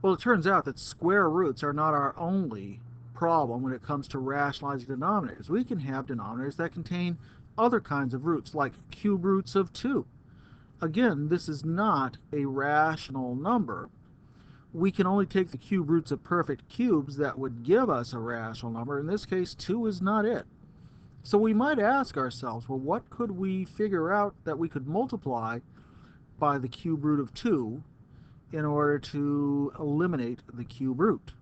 Well, it turns out that square roots are not our only problem when it comes to rationalizing denominators. We can have denominators that contain other kinds of roots, like cube roots of 2. Again, this is not a rational number. We can only take the cube roots of perfect cubes that would give us a rational number. In this case, 2 is not it. So we might ask ourselves, well, what could we figure out that we could multiply by the cube root of 2 in order to eliminate the cube root?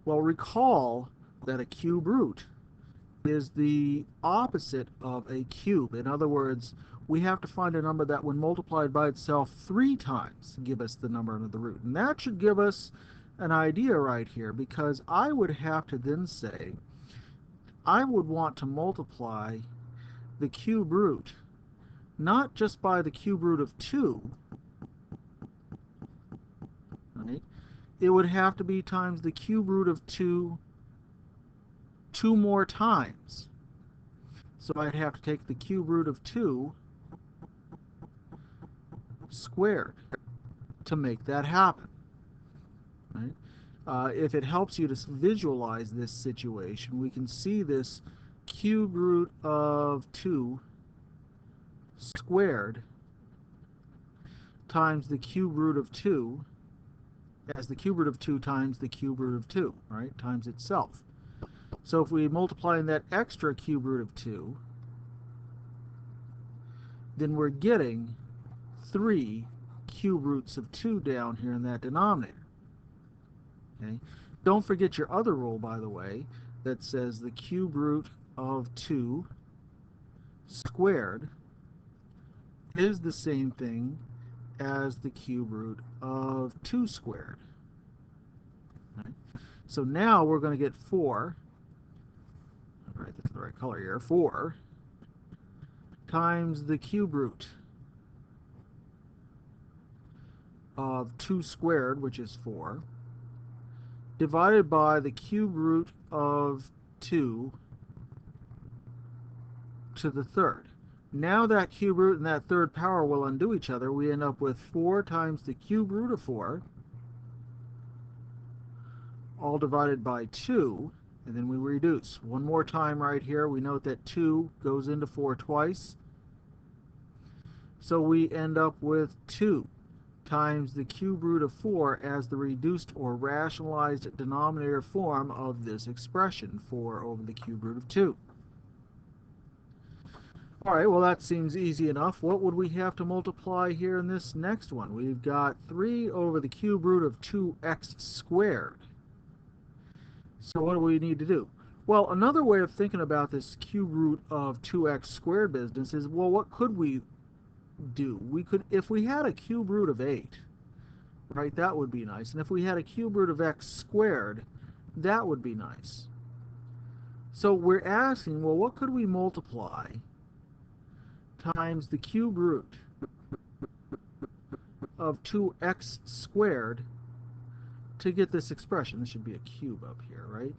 Well, recall that a cube root is the opposite of a cube. In other words, we have to find a number that when multiplied by itself 3 times give us the number under the root. And that should give us an idea right here, because I would have to then say I would want to multiply the cube root not just by the cube root of 2, right? It would have to be times the cube root of 2 more times. So I'd have to take the cube root of 2 squared to make that happen. Right? If it helps you to visualize this situation, we can see this cube root of 2 squared times the cube root of 2 as the cube root of 2 times the cube root of 2, right, times itself. So if we multiply in that extra cube root of 2, then we're getting 3 cube roots of 2 down here in that denominator. Okay? Don't forget your other rule, by the way, that says the cube root of 2 squared is the same thing as the cube root of 2 squared. Right? So now we're going to get 4, all right, that's the right color here, 4 times the cube root of 2 squared, which is 4, divided by the cube root of 2 to the third. Now that cube root and that third power will undo each other. We end up with 4 times the cube root of 4, all divided by 2, and then we reduce. One more time right here, we note that 2 goes into 4 twice. So we end up with 2 times the cube root of 4 as the reduced or rationalized denominator form of this expression, 4 over the cube root of 2. All right, well, that seems easy enough. What would we have to multiply here in this next one? We've got 3 over the cube root of 2x squared. So what do we need to do? Well, another way of thinking about this cube root of 2x squared business is, well, what could we do? We could, if we had a cube root of 8, right, that would be nice. And if we had a cube root of x squared, that would be nice. So we're asking, well, what could we multiply times the cube root of 2x squared to get this expression? This should be a cube up here, right?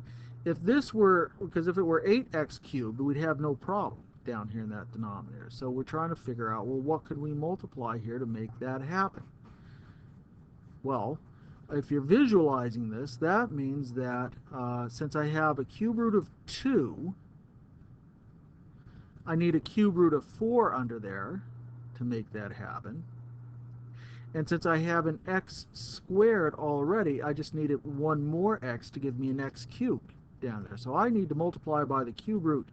If this were, because if it were 8x cubed, we'd have no problem down here in that denominator. So we're trying to figure out, well, what could we multiply here to make that happen? Well, if you're visualizing this, that means that since I have a cube root of 2, I need a cube root of 4 under there to make that happen. And since I have an x squared already, I just needed one more x to give me an x cubed down there. So I need to multiply by the cube root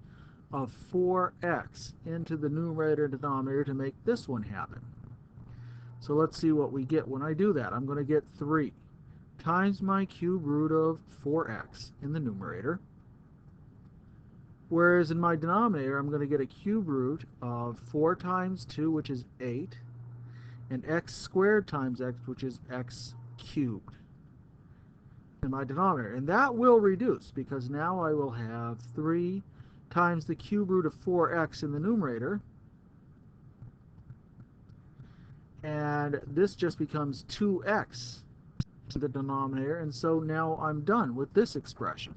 of 4x into the numerator and denominator to make this one happen. So let's see what we get when I do that. I'm going to get 3 times my cube root of 4x in the numerator. Whereas in my denominator, I'm going to get a cube root of 4 times 2, which is 8, and x squared times x, which is x cubed in my denominator. And that will reduce, because now I will have 3 times the cube root of 4x in the numerator, and this just becomes 2x to the denominator, and so now I'm done with this expression.